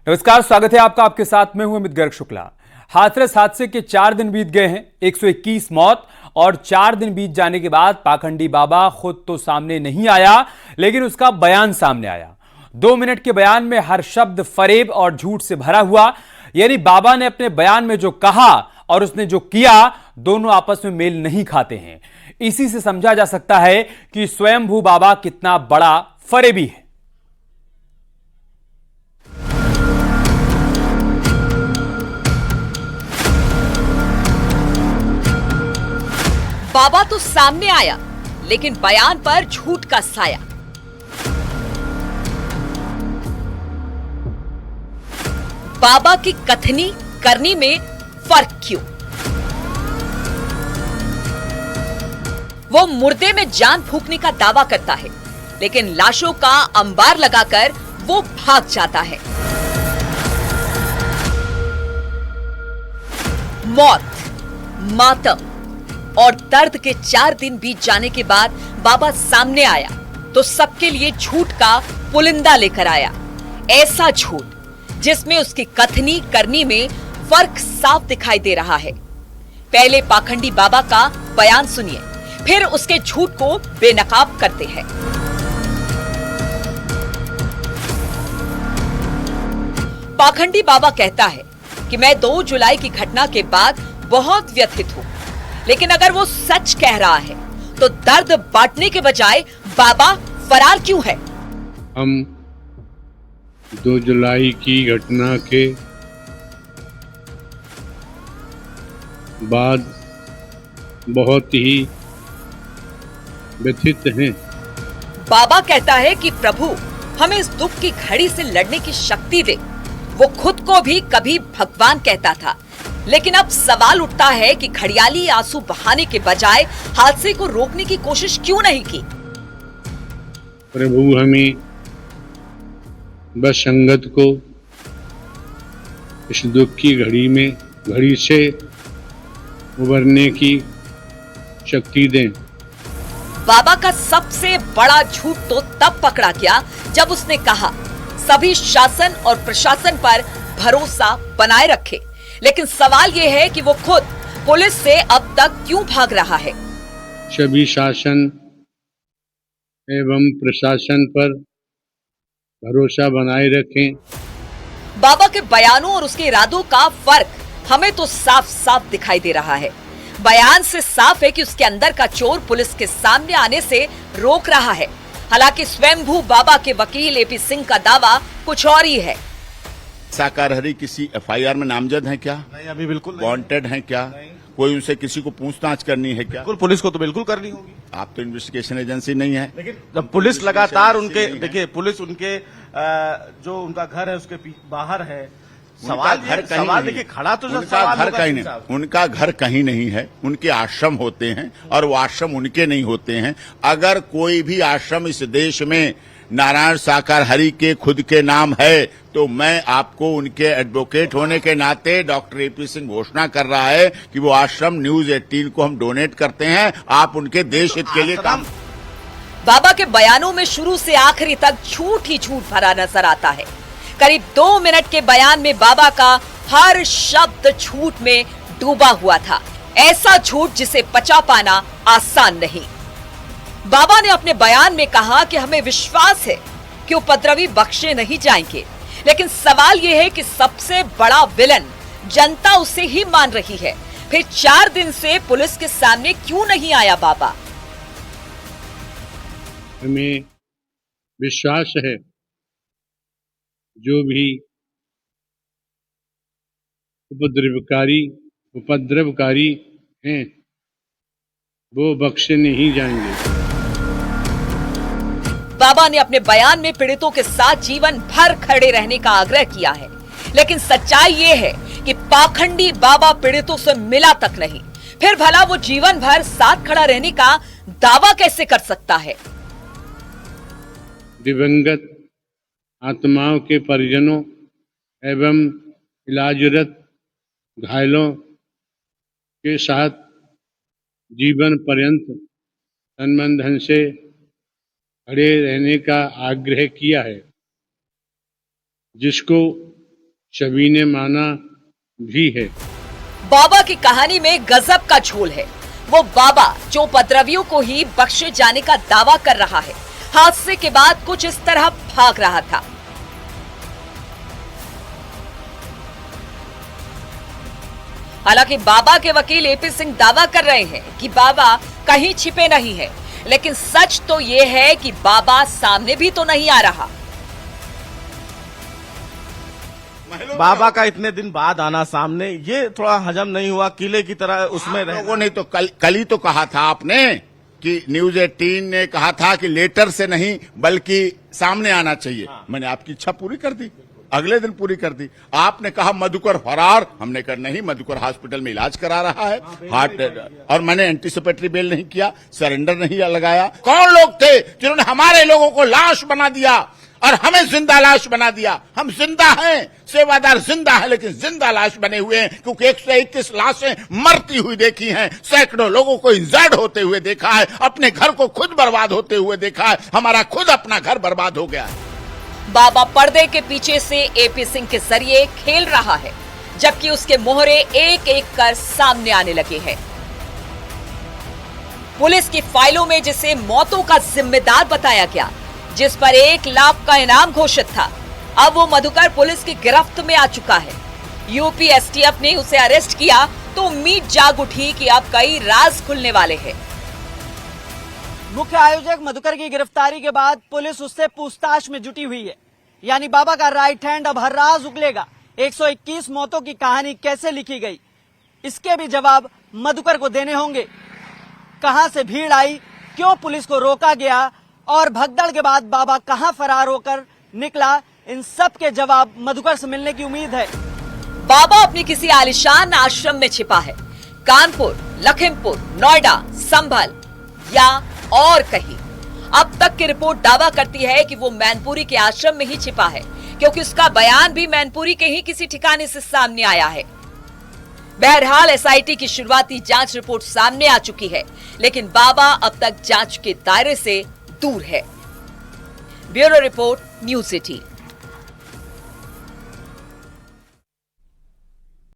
नमस्कार, स्वागत है आपका। आपके साथ मैं हूं अमित गर्ग शुक्ला। हाथरस हादसे के 4 दिन बीत गए हैं, 121 मौत और 4 दिन बीत जाने के बाद पाखंडी बाबा खुद तो सामने नहीं आया, लेकिन उसका बयान सामने आया। 2 मिनट के बयान में हर शब्द फरेब और झूठ से भरा हुआ। यानी बाबा ने अपने बयान में जो कहा और उसने जो किया, दोनों आपस में मेल नहीं खाते हैं। इसी से समझा जा सकता है कि स्वयंभू बाबा कितना बड़ा फरेबी है। बाबा तो सामने आया, लेकिन बयान पर झूठ का साया। बाबा की कथनी करनी में फर्क क्यों? वो मुर्दे में जान फूंकने का दावा करता है, लेकिन लाशों का अंबार लगाकर वो भाग जाता है। मौत, मातम और दर्द के 4 दिन बीत जाने के बाद बाबा सामने आया तो सबके लिए झूठ का पुलिंदा लेकर आया। ऐसा झूठ जिसमें उसकी कथनी करनी में फर्क साफ दिखाई दे रहा है। पहले पाखंडी बाबा का बयान सुनिए, फिर उसके झूठ को बेनकाब करते हैं। पाखंडी बाबा कहता है कि मैं 2 जुलाई की घटना के बाद बहुत व्यथित हूं, लेकिन अगर वो सच कह रहा है तो दर्द बांटने के बजाय बाबा फरार क्यों है? हम 2 जुलाई की घटना के बाद बहुत ही व्यथित हैं। बाबा कहता है कि प्रभु हमें इस दुख की घड़ी से लड़ने की शक्ति दे। वो खुद को भी कभी भगवान कहता था, लेकिन अब सवाल उठता है कि घड़ियाली आंसू बहाने के बजाय हादसे को रोकने की कोशिश क्यों नहीं की? प्रभु हमें बस संगत को इस दुख की घड़ी से उबरने की शक्ति दें। बाबा का सबसे बड़ा झूठ तो तब पकड़ा गया जब उसने कहा सभी शासन और प्रशासन पर भरोसा बनाए रखे। लेकिन सवाल ये है कि वो खुद पुलिस से अब तक क्यों भाग रहा है? सभी शासन एवं प्रशासन पर भरोसा बनाए रखें। बाबा के बयानों और उसके इरादों का फर्क हमें तो साफ साफ दिखाई दे रहा है। बयान से साफ है कि उसके अंदर का चोर पुलिस के सामने आने से रोक रहा है। हालांकि स्वयंभू बाबा के वकील एपी सिंह का दावा कुछ और ही है। साकार हरी किसी एफआईआर में नामजद है क्या? नहीं, अभी बिल्कुल वांटेड है क्या? नहीं। कोई उनसे किसी को पूछताछ करनी है क्या? बिल्कुल, पुलिस को तो बिल्कुल करनी होगी। आप तो इन्वेस्टिगेशन एजेंसी नहीं है। लेकिन जब पुलिस लगातार उनके देखिए, पुलिस उनके जो उनका घर है उसके बाहर है। सवाल देखिए खड़ा तो उनका घर कहीं नहीं, उनका घर कहीं नहीं है। उनके आश्रम होते हैं और वो आश्रम उनके नहीं होते हैं। अगर कोई भी आश्रम इस देश में नारायण साकार हरि के खुद के नाम है तो मैं आपको उनके एडवोकेट होने के नाते डॉक्टर एपी सिंह घोषणा कर रहा है कि वो आश्रम न्यूज 18 को हम डोनेट करते हैं। आप उनके देश हित के लिए काम। बाबा के बयानों में शुरू से आखिरी तक झूठ ही झूठ भरा नजर आता है। करीब 2 मिनट के बयान में बाबा का हर शब्द झूठ में डूबा हुआ था। ऐसा झूठ जिसे पचा पाना आसान नहीं। बाबा ने अपने बयान में कहा कि हमें विश्वास है कि उपद्रवी बख्शे नहीं जाएंगे, लेकिन सवाल यह है कि सबसे बड़ा विलन जनता उसे ही मान रही है। फिर 4 दिन से पुलिस के सामने क्यों नहीं आया बाबा? हमें विश्वास है जो भी उपद्रवकारी हैं वो बख्शे नहीं जाएंगे। बाबा ने अपने बयान में पीड़ितों के साथ जीवन भर खड़े रहने का आग्रह किया है, लेकिन सच्चाई ये है कि पाखंडी बाबा पीड़ितों से मिला तक नहीं। फिर भला वो जीवन भर साथ खड़ा रहने का दावा कैसे कर सकता है? दिवंगत आत्माओं के परिजनों एवं इलाजरत घायलों के साथ जीवन पर्यंत तन धन से खड़े रहने का आग्रह किया है, जिसको सभी ने माना भी है। बाबा की कहानी में गजब का झोल है। वो बाबा जो उपद्रवियों को ही बख्शे जाने का दावा कर रहा है, हादसे के बाद कुछ इस तरह भाग रहा था। हालांकि बाबा के वकील एपी सिंह दावा कर रहे हैं कि बाबा कहीं छिपे नहीं है, लेकिन सच तो यह है कि बाबा सामने भी तो नहीं आ रहा। बाबा का इतने दिन बाद आना सामने, ये थोड़ा हजम नहीं हुआ। किले की तरह उसमें लोगों ने तो कल ही तो कहा था आपने कि न्यूज 18 ने कहा था कि लेटर से नहीं बल्कि सामने आना चाहिए। मैंने आपकी इच्छा पूरी कर दी, अगले दिन पूरी कर दी। आपने कहा मधुकर फरार, हमने कहा नहीं, मधुकर हॉस्पिटल में इलाज करा रहा है हार्ट, और मैंने एंटीसिपेटरी बेल नहीं किया, सरेंडर नहीं लगाया। कौन लोग थे जिन्होंने हमारे लोगों को लाश बना दिया और हमें जिंदा लाश बना दिया? हम जिंदा हैं, सेवादार जिंदा है, लेकिन जिंदा लाश बने हुए हैं, क्योंकि 121 लाशें मरती हुई देखी हैं, सैकड़ों लोगों को इंजर्ड होते हुए देखा है, अपने घर को खुद बर्बाद होते हुए देखा है, हमारा खुद अपना घर बर्बाद हो गया है। बाबा पर्दे के पीछे से एपी सिंह के जरिए खेल रहा है, जबकि उसके मोहरे एक एक कर सामने आने लगे हैं। पुलिस की फाइलों में जिसे मौतों का जिम्मेदार बताया गया, जिस पर 1 लाख का इनाम घोषित था, अब वो मधुकर पुलिस की गिरफ्त में आ चुका है। यूपी एसटीएफ ने उसे अरेस्ट किया तो उम्मीद जाग उठी कि अब कई राज खुलने वाले हैं। मुख्य आयोजक मधुकर की गिरफ्तारी के बाद पुलिस उससे पूछताछ में जुटी हुई है, यानी बाबा का राइट हैंड अब हर राज उगलेगा। 121 मौतों की कहानी कैसे लिखी गई, इसके भी जवाब मधुकर को देने होंगे। कहां से भीड़ आई, क्यों पुलिस को रोका गया और भगदड़ के बाद बाबा कहां फरार होकर निकला, इन सब के जवाब मधुकर से मिलने की उम्मीद है। बाबा अपनी किसी आलिशान आश्रम में छिपा है, कानपुर, लखीमपुर, नोएडा, संभल या और कहीं। अब तक की रिपोर्ट दावा करती है कि वो मैनपुरी के आश्रम में ही छिपा है, क्योंकि उसका बयान भी मैनपुरी के ही किसी ठिकाने से सामने आया है। बहरहाल एसआईटी की शुरुआती जांच रिपोर्ट सामने आ चुकी है, लेकिन बाबा अब तक जांच के दायरे से दूर है। Bureau report, news 18।